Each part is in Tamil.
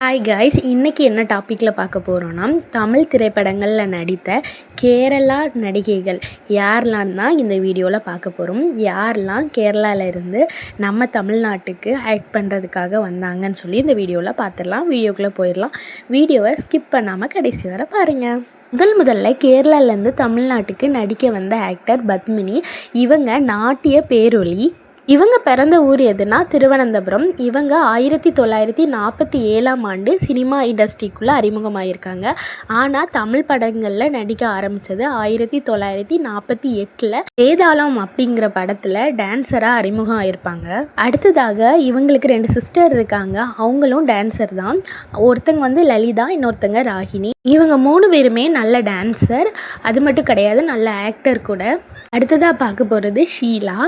ஹாய் காய்ஸ், இன்றைக்கி என்ன டாப்பிக்கில் பார்க்க போகிறோன்னா, தமிழ் திரைப்படங்களில் நடித்த கேரளா நடிகைகள் யாரெல்லாம் தான் இந்த வீடியோவில் பார்க்க போகிறோம். யாரெல்லாம் கேரளாவில் இருந்து நம்ம தமிழ்நாட்டுக்கு ஆக்ட் பண்ணுறதுக்காக வந்தாங்கன்னு சொல்லி இந்த வீடியோவில் பார்த்துடலாம். வீடியோக்குள்ளே போயிடலாம். வீடியோவை ஸ்கிப் பண்ணாமல் கடைசி வரை பாருங்கள். முதல்ல கேரளாவிலேருந்து தமிழ்நாட்டுக்கு நடிக்க வந்த ஆக்டர் பத்மினி. இவங்க நாட்டிய பேரொளி. இவங்க பிறந்த ஊர் எதுனா திருவனந்தபுரம். இவங்க 1947ஆம் ஆண்டு சினிமா இண்டஸ்ட்ரிக்குள்ளே அறிமுகமாகியிருக்காங்க. ஆனால் தமிழ் படங்களில் நடிக்க ஆரம்பித்தது 1948. வேதாளம் அப்படிங்கிற படத்தில் டான்ஸராக அறிமுகம் ஆகியிருப்பாங்க. அடுத்ததாக இவங்களுக்கு 2 சிஸ்டர் இருக்காங்க. அவங்களும் டான்ஸர் தான். ஒருத்தங்க லலிதா, இன்னொருத்தங்க ராகினி. இவங்க 3 பேருமே நல்ல டான்ஸர். அது மட்டும் கிடையாது, நல்ல ஆக்டர் கூட. அடுத்ததாக பார்க்க போகிறது ஷீலா.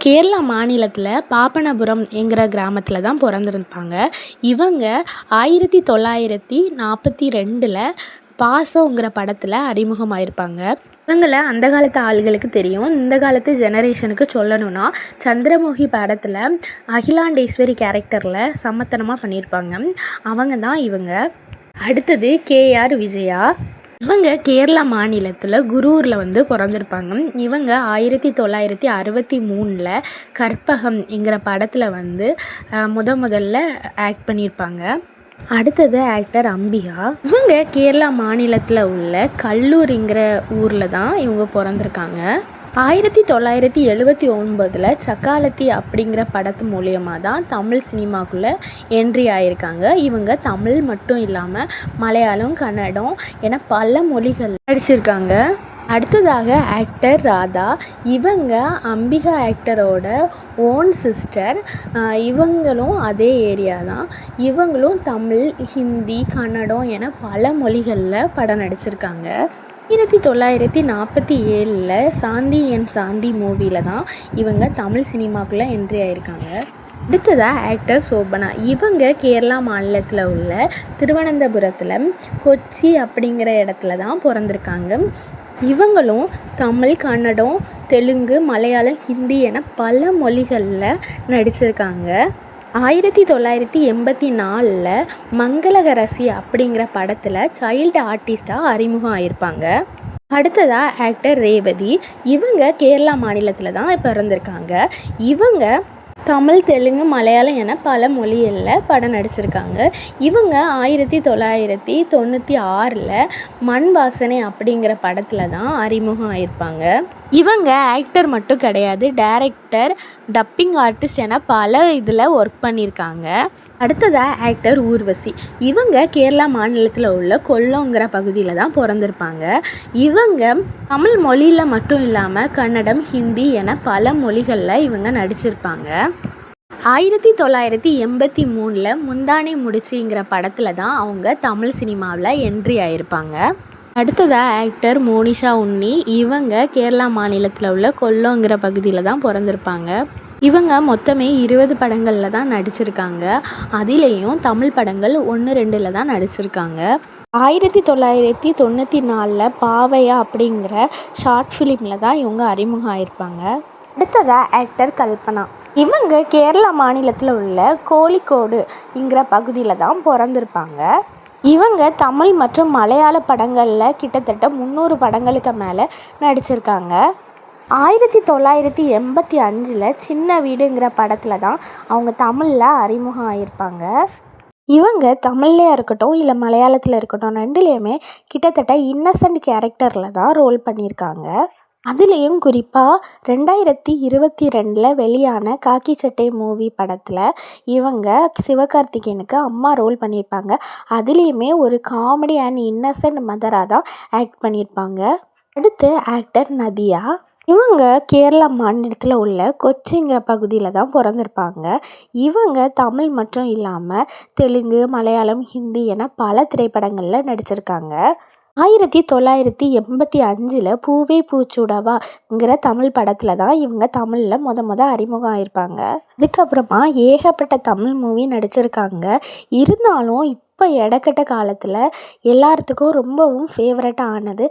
கேரளா மாநிலத்தில் பாப்பனபுரம் என்கிற கிராமத்தில் தான் பிறந்திருப்பாங்க. இவங்க 1942 பாசங்கிற படத்தில் அறிமுகமாயிருப்பாங்க. இவங்களை அந்த காலத்து ஆளுகளுக்கு தெரியும். இந்த காலத்து ஜெனரேஷனுக்கு சொல்லணும்னா, சந்திரமுகி படத்தில் அகிலாண்டேஸ்வரி கேரக்டரில் சமத்தனமாக பண்ணியிருப்பாங்க. அவங்க தான் இவங்க. அடுத்தது KR விஜயா. இவங்க கேரளா மாநிலத்தில் குரூரில் பிறந்திருப்பாங்க. இவங்க 1963 கற்பகம் என்கிற படத்தில் முதல்ல ஆக்ட் பண்ணியிருப்பாங்க. அடுத்தது ஆக்டர் அம்பிகா. இவங்க கேரளா மாநிலத்தில் உள்ள கல்லூரிங்கிற ஊரில் தான் இவங்க பிறந்திருக்காங்க. 1979 சக்காலத்தி அப்படிங்கிற படத்து மூலியமாக தான் தமிழ் சினிமாக்குள்ளே என்ட்ரி ஆகியிருக்காங்க. இவங்க தமிழ் மட்டும் இல்லாமல் மலையாளம், கன்னடம் என பல மொழிகள் நடிச்சிருக்காங்க. அடுத்ததாக ஆக்டர் ராதா. இவங்க அம்பிகா ஆக்டரோட ஓன் சிஸ்டர். இவங்களும் அதே ஏரியா தான். இவங்களும் தமிழ், ஹிந்தி, கன்னடம் என பல மொழிகளில் படம் நடிச்சிருக்காங்க. 1947 சாந்தி என் சாந்தி மூவியில் தான் இவங்க தமிழ் சினிமாக்குள்ளே என்ட்ரி ஆகியிருக்காங்க. அடுத்ததாக ஆக்டர் சோபனா. இவங்க கேரளா மாநிலத்தில் உள்ள திருவனந்தபுரத்தில் கொச்சி அப்படிங்கிற இடத்துல தான் பிறந்திருக்காங்க. இவங்களும் தமிழ், கன்னடம், தெலுங்கு, மலையாளம், ஹிந்தி என பல மொழிகளில் நடிச்சிருக்காங்க. 1984 மங்களகரசி அப்படிங்கிற படத்தில் சைல்டு ஆர்டிஸ்டாக அறிமுகம் ஆகியிருப்பாங்க. அடுத்ததாக ஆக்டர் ரேவதி. இவங்க கேரளா மாநிலத்தில் தான் பிறந்திருக்காங்க. இவங்க தமிழ், தெலுங்கு, மலையாளம் என பல மொழிகளில் படம் நடிச்சிருக்காங்க. இவங்க 1996 மண் வாசனை அப்படிங்கிற படத்தில் தான் அறிமுகம் ஆகியிருப்பாங்க. இவங்க ஆக்டர் மட்டும் கிடையாது, டைரக்டர், டப்பிங் ஆர்டிஸ்ட் என பல இதில் ஒர்க் பண்ணியிருக்காங்க. அடுத்ததாக ஆக்டர் ஊர்வசி. இவங்க கேரளா மாநிலத்தில் உள்ள கொல்லங்கிற பகுதியில் தான் பிறந்திருப்பாங்க. இவங்க தமிழ் மொழியில் மட்டும் இல்லாமல் கன்னடம், ஹிந்தி என பல மொழிகளில் இவங்க நடிச்சிருப்பாங்க. 1983 முந்தானை முடிச்சுங்கிற படத்தில் தான் அவங்க தமிழ் சினிமாவில் என்ட்ரி ஆகியிருப்பாங்க. அடுத்ததாக ஆக்டர் மோனிஷா உன்னி. இவங்க கேரளா மாநிலத்தில் உள்ள கொல்லங்கிற பகுதியில் தான் பிறந்திருப்பாங்க. இவங்க மொத்தமே 20 படங்களில் தான் நடிச்சிருக்காங்க. அதிலேயும் தமிழ் படங்கள் 1-2 தான் நடிச்சிருக்காங்க. 1994 பாவையா அப்படிங்கிற ஷார்ட் ஃபிலிமில் தான் இவங்க அறிமுகம் ஆகியிருப்பாங்க. அடுத்ததாக ஆக்டர் கல்பனா. இவங்க கேரளா மாநிலத்தில் உள்ள கோழிக்கோடுங்கிற பகுதியில் தான் பிறந்திருப்பாங்க. இவங்க தமிழ் மற்றும் மலையாள படங்களில் கிட்டத்தட்ட 300 படங்களுக்கு மேலே நடிச்சிருக்காங்க. 1985 சின்ன வீடுங்கிற படத்தில் தான் அவங்க தமிழில் அறிமுகம் ஆகியிருப்பாங்க. இவங்க தமிழ்லையாக இருக்கட்டும் இல்லை மலையாளத்தில் இருக்கட்டும், 2லேயுமே கிட்டத்தட்ட இன்னசென்ட் கேரக்டரில் தான் ரோல் பண்ணியிருக்காங்க. அதுலேயும் குறிப்பாக 2022 வெளியான காக்கி சட்டை மூவி படத்தில் இவங்க சிவகார்த்திகேயனுக்கு அம்மா ரோல் பண்ணியிருப்பாங்க. அதுலேயுமே ஒரு காமெடி அண்ட் இன்னசென்ட் மதராக தான் ஆக்ட் பண்ணியிருப்பாங்க. அடுத்து ஆக்டர் நதியா. இவங்க கேரளா மாநிலத்தில் உள்ள கொச்சிங்கிற பகுதியில் தான் பிறந்திருப்பாங்க. இவங்க தமிழ் மட்டும் இல்லாமல் தெலுங்கு, மலையாளம், ஹிந்தி என பல திரைப்படங்களில் நடிச்சிருக்காங்க. 1985 பூவே பூச்சூடவாங்கிற தமிழ் படத்தில் தான் இவங்க தமிழில் முத அறிமுகம் ஆகியிருப்பாங்க. அதுக்கப்புறமா ஏகப்பட்ட தமிழ் மூவி நடிச்சிருக்காங்க. இருந்தாலும் இப்போ இடக்கட்ட காலத்தில் எல்லாத்துக்கும் ரொம்பவும் ஃபேவரட்டாக ஆனது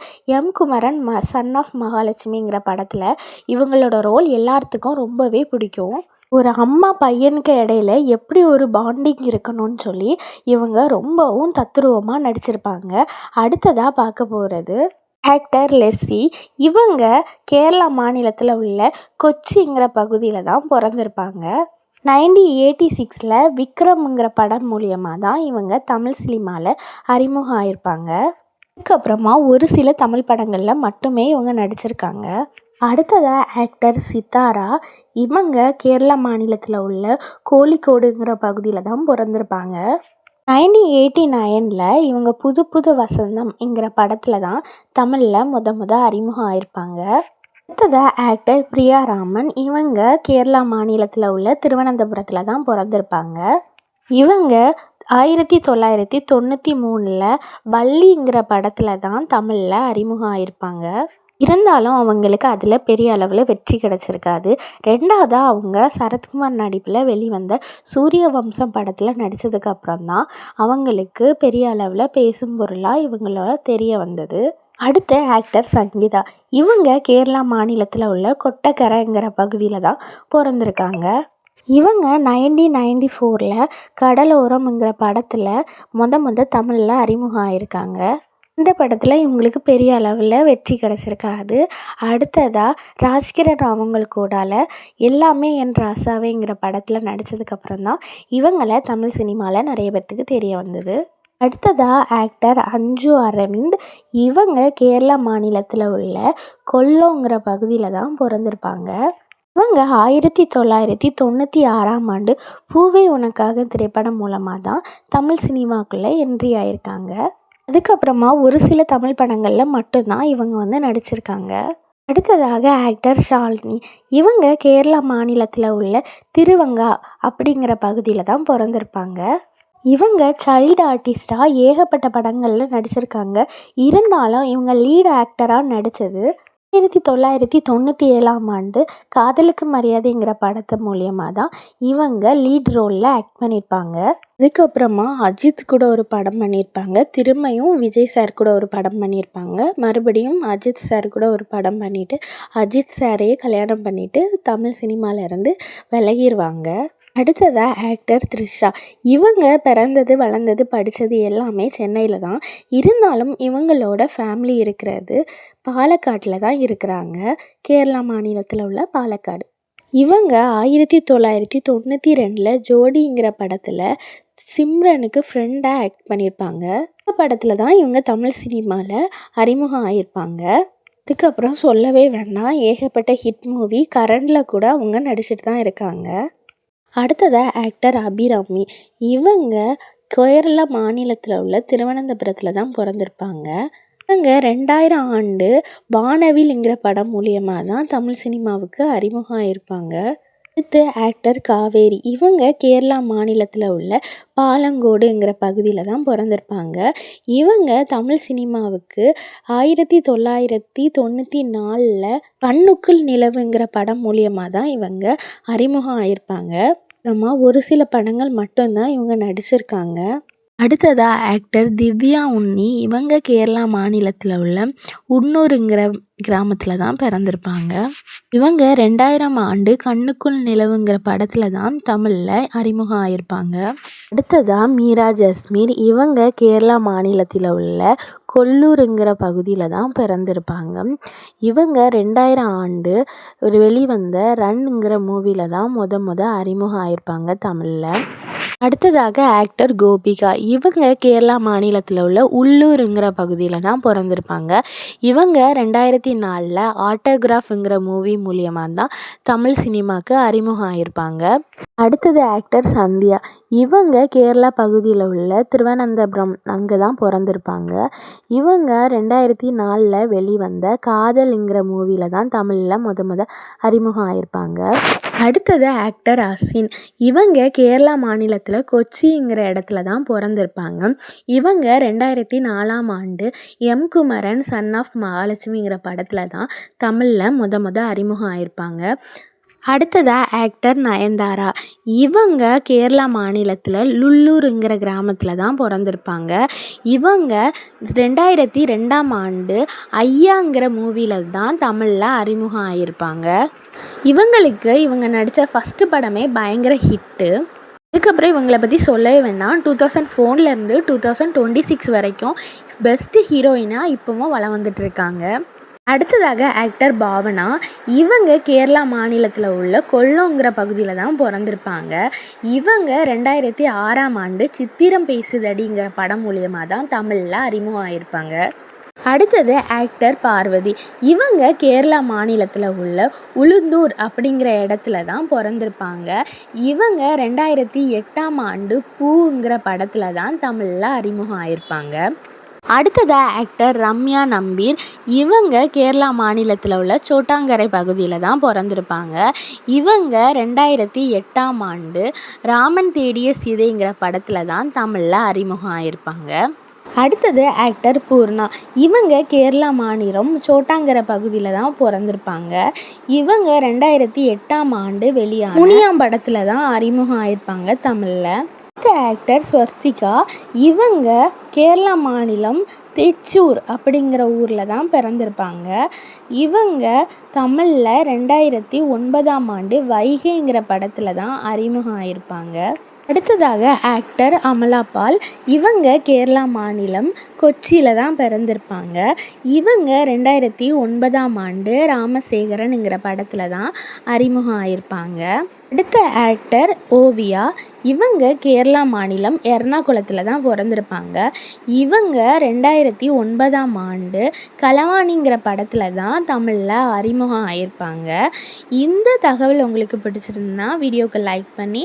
குமரன் சன் ஆஃப் மகாலட்சுமிங்கிற படத்தில் இவங்களோட ரோல் எல்லாத்துக்கும் ரொம்பவே பிடிக்கும். ஒரு அம்மா பையனுக்கு இடையில எப்படி ஒரு பாண்டிங் இருக்கணும்னு சொல்லி இவங்க ரொம்பவும் தத்ரூபமாக நடிச்சிருப்பாங்க. அடுத்ததாக பார்க்க போகிறது ஆக்டர் லெஸ்ஸி. இவங்க கேரளா மாநிலத்தில் உள்ள கொச்சிங்கிற பகுதியில் தான் பிறந்திருப்பாங்க. 1986 விக்ரம்ங்கிற படம் மூலியமாக தான் இவங்க தமிழ் சினிமாவில் அறிமுகம் ஆயிருப்பாங்க. அதுக்கப்புறமா ஒரு சில தமிழ் படங்களில் மட்டுமே இவங்க நடிச்சிருக்காங்க. அடுத்ததாக ஆக்டர் சித்தாரா. இவங்க கேரளா மாநிலத்தில் உள்ள கோழிக்கோடுங்கிற பகுதியில் தான் பிறந்திருப்பாங்க. 1989 இவங்க புது புது வசந்தம்ங்கிற படத்தில் தான் தமிழில் முத அறிமுகம் ஆயிருப்பாங்க. அடுத்ததாக ஆக்டர் பிரியா ராமன். இவங்க கேரளா மாநிலத்தில் உள்ள திருவனந்தபுரத்தில் தான் பிறந்திருப்பாங்க. இவங்க 1993 வள்ளிங்கிற படத்தில் தான் தமிழில் அறிமுகம் ஆயிருப்பாங்க. இருந்தாலும் அவங்களுக்கு அதில் பெரிய அளவில் வெற்றி கிடச்சிருக்காது. ரெண்டாவதாக அவங்க சரத்குமார் நடிப்பில் வெளிவந்த சூரிய வம்சம் படத்தில் நடித்ததுக்கப்புறம் தான் அவங்களுக்கு பெரிய அளவில் பேசும் பொருளாக இவங்களோட தெரிய வந்தது. அடுத்த ஆக்டர் சங்கீதா. இவங்க கேரளா மாநிலத்தில் உள்ள கொட்டக்கரைங்கிற பகுதியில் தான் பிறந்திருக்காங்க. இவங்க 1994 கடலோரம்ங்கிற படத்தில் முத தமிழில் அறிமுகம் ஆயிருக்காங்க. இந்த படத்தில் இவங்களுக்கு பெரிய அளவில் வெற்றி கிடச்சிருக்காது. அடுத்ததாக ராஜ்கிரண் அவங்களுக்கூடால எல்லாமே என் ராசாவேங்கிற படத்தில் நடித்ததுக்கப்புறம் தான் இவங்களை தமிழ் சினிமாவில் நிறைய பேர்த்துக்கு தெரிய வந்தது. அடுத்ததாக ஆக்டர் அஞ்சு அரவிந்த். இவங்க கேரளா மாநிலத்தில் உள்ள கொல்லங்கிற பகுதியில் தான் பிறந்திருப்பாங்க. இவங்க 1996 பூவே உனக்காக திரைப்படம் மூலமாக தான் தமிழ் சினிமாக்குள்ளே என்ட்ரி ஆயிருக்காங்க. அதுக்கப்புறமா ஒரு சில தமிழ் படங்களில் மட்டும்தான் இவங்க நடிச்சிருக்காங்க. அடுத்ததாக ஆக்டர் ஷாலினி. இவங்க கேரளா மாநிலத்தில் உள்ள திருவங்கா அப்படிங்கிற பகுதியில் தான் பிறந்திருப்பாங்க. இவங்க சைல்டு ஆர்டிஸ்டாக ஏகப்பட்ட படங்களில் நடிச்சிருக்காங்க. இருந்தாலும் இவங்க லீட் ஆக்டராக நடித்தது 1997 காதலுக்கு மரியாதைங்கிற படத்து மூலியமாக தான் இவங்க லீட் ரோலில் ஆக்ட் பண்ணியிருப்பாங்க. அதுக்கப்புறமா அஜித் கூட ஒரு படம் பண்ணியிருப்பாங்க. திரும்பியும் விஜய் சார் கூட ஒரு படம் பண்ணியிருப்பாங்க. மறுபடியும் அஜித் சார் கூட ஒரு படம் பண்ணிவிட்டு அஜித் சாரையே கல்யாணம் பண்ணிவிட்டு தமிழ் சினிமாவிலேருந்து விலகிடுவாங்க. அடுத்ததாக ஆக்டர் த்ரிஷா. இவங்க பிறந்தது வளர்ந்தது படித்தது எல்லாமே சென்னையில் தான். இருந்தாலும் இவங்களோட ஃபேமிலி இருக்கிறது பாலக்காட்டில் தான் இருக்கிறாங்க. கேரளா மாநிலத்தில் உள்ள பாலக்காடு. இவங்க 1992 ஜோடிங்கிற படத்தில் சிம்ரனுக்கு ஃப்ரெண்டாக ஆக்ட் பண்ணியிருப்பாங்க. இந்த படத்தில் தான் இவங்க தமிழ் சினிமாவில் அறிமுகம் ஆகியிருப்பாங்க. அதுக்கப்புறம் சொல்லவே வேண்டாம், ஏகப்பட்ட ஹிட் மூவி கரண்டில் கூட அவங்க நடிச்சிட்டு தான் இருக்காங்க. அடுத்ததாக ஆக்டர் அபிராமி. இவங்க கேரளா மாநிலத்தில் உள்ள திருவனந்தபுரத்தில் தான் பிறந்திருப்பாங்க. இவங்க 2000 வானவில்ங்கிற படம் மூலியமாக தான் தமிழ் சினிமாவுக்கு அறிமுகம் ஆயிருப்பாங்க. அடுத்து ஆக்டர் காவேரி. இவங்க கேரளா மாநிலத்தில் உள்ள பாலங்கோடுங்கிற பகுதியில் தான் பிறந்திருப்பாங்க. இவங்க தமிழ் சினிமாவுக்கு 1994 கண்ணுக்குள் நிலவுங்கிற படம் மூலியமாக தான் இவங்க அறிமுகம் ஆயிருப்பாங்க. அப்புறமா ஒரு சில படங்கள் மட்டும்தான் இவங்க நடிச்சிருக்காங்க. அடுத்ததாக ஆக்டர் திவ்யா உன்னி. இவங்க கேரளா மாநிலத்தில் உள்ள உன்னூருங்கிற கிராமத்தில் தான் பிறந்திருப்பாங்க. இவங்க 2000 கண்ணுக்குள் நிலவுங்கிற படத்தில் தான் தமிழில் அறிமுகம் ஆயிருப்பாங்க. அடுத்ததாக மீரா ஜஸ்மீர். இவங்க கேரளா மாநிலத்தில் உள்ள கொல்லூருங்கிற பகுதியில் தான் பிறந்திருப்பாங்க. இவங்க 2000 வெளிவந்த ரன்ங்கிற மூவியில் தான் முத அறிமுகம் ஆயிருப்பாங்க தமிழில். அடுத்ததாக ஆக்டர் கோபிகா. இவங்க கேரளா மாநிலத்தில் உள்ள உள்ளூருங்கிற பகுதியில் தான் பிறந்திருப்பாங்க. இவங்க 2004 ஆட்டோகிராஃப்ங்கிற மூவி மூலியமாக தான் தமிழ் சினிமாவுக்கு அறிமுகம் ஆயிருப்பாங்க. அடுத்தது ஆக்டர் சந்தியா. இவங்க கேரளா பகுதியில் உள்ள திருவனந்தபுரம் அங்கே தான் பிறந்திருப்பாங்க. இவங்க 2004 வெளிவந்த காதல்ங்கிற மூவியில் தான் தமிழில் முத அறிமுகம் ஆயிருப்பாங்க. அடுத்தது ஆக்டர் அசின். இவங்க கேரளா மாநிலத்தில் கொச்சிங்கிற இடத்துல தான் பிறந்திருப்பாங்க. இவங்க 2004 எம் குமரன் சன் ஆஃப் மகாலட்சுமிங்கிற படத்தில் தான் தமிழில் முத அறிமுகம் ஆயிருப்பாங்க. அடுத்ததாக ஆக்டர் நயன்தாரா. இவங்க கேரளா மாநிலத்தில் லுல்லூருங்கிற கிராமத்தில் தான் பிறந்திருப்பாங்க. இவங்க 2002ஆம் ஆண்டு ஐயாங்கிற மூவியில் தான் தமிழில் அறிமுகம் ஆகியிருப்பாங்க. இவங்க நடித்த ஃபஸ்ட்டு படமே பயங்கர ஹிட்டு. அதுக்கப்புறம் இவங்களை பற்றி சொல்லவே வேண்டாம். 2004லேருந்து 2026 வரைக்கும் பெஸ்ட்டு ஹீரோயினாக இப்போவும் வலம் வந்துட்டுருக்காங்க. அடுத்ததாக ஆக்டர் பாவனா. இவங்க கேரளா மாநிலத்தில் உள்ள கொல்லங்கிற பகுதியில் தான் பிறந்திருப்பாங்க. இவங்க 2006ஆம் ஆண்டு சித்திரம் பேசுதடிங்கிற படம் மூலியமாக தான் தமிழில் அறிமுகம் ஆகியிருப்பாங்க. அடுத்தது ஆக்டர் பார்வதி. இவங்க கேரளா மாநிலத்தில் உள்ள உளுந்தூர் அப்படிங்கிற இடத்துல தான் பிறந்திருப்பாங்க. இவங்க 2008ஆம் ஆண்டு பூங்கிற படத்தில் தான் தமிழில் அறிமுகம் ஆகியிருப்பாங்க. அடுத்ததாக ஆக்டர் ரம்யா நம்பீர். இவங்க கேரளா மாநிலத்தில் உள்ள சோட்டாங்கரை பகுதியில் தான் பிறந்திருப்பாங்க. இவங்க 2008ஆம் ஆண்டு ராமன் தேடிய சீதைங்கிற படத்தில் தான் தமிழில் அறிமுகம் ஆகியிருப்பாங்க. அடுத்தது ஆக்டர் பூர்ணா. இவங்க கேரளா மாநிலம் சோட்டாங்கரை பகுதியில் தான் பிறந்திருப்பாங்க. இவங்க 2008ஆம் ஆண்டு வெளியான முனியாம் படத்தில் தான் அறிமுகம் ஆகியிருப்பாங்க தமிழில். அடுத்த ஆக்டர் ஸ்வர்சிகா. இவங்க கேரளா மாநிலம் தெச்சூர் அப்படிங்கிற ஊரில் தான் பிறந்திருப்பாங்க. இவங்க தமிழில் 2009ஆம் ஆண்டு வைகைங்கிற படத்தில் தான் அறிமுகம் ஆகியிருப்பாங்க. அடுத்ததாக ஆக்டர் அமலா பால். இவங்க கேரளா மாநிலம் கொச்சியில் தான் பிறந்திருப்பாங்க. இவங்க 2009ஆம் ஆண்டு ராமசேகரனுங்கிற படத்தில் தான் அறிமுகம் ஆகியிருப்பாங்க. அடுத்த ஆக்டர் ஓவியா. இவங்க கேரளா மாநிலம் எர்ணாகுளத்தில் தான் பிறந்திருப்பாங்க. இவங்க 2009ஆம் ஆண்டு களவாணிங்கிற படத்தில் தான் தமிழில் அறிமுகம் ஆகியிருப்பாங்க. இந்த தகவல் உங்களுக்கு பிடிச்சிருந்தா வீடியோக்கு லைக் பண்ணி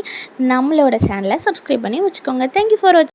நம்மளோட சேனலை சப்ஸ்கிரைப் பண்ணி வச்சுக்கோங்க. தேங்க்யூ ஃபார் வாட்சிங்.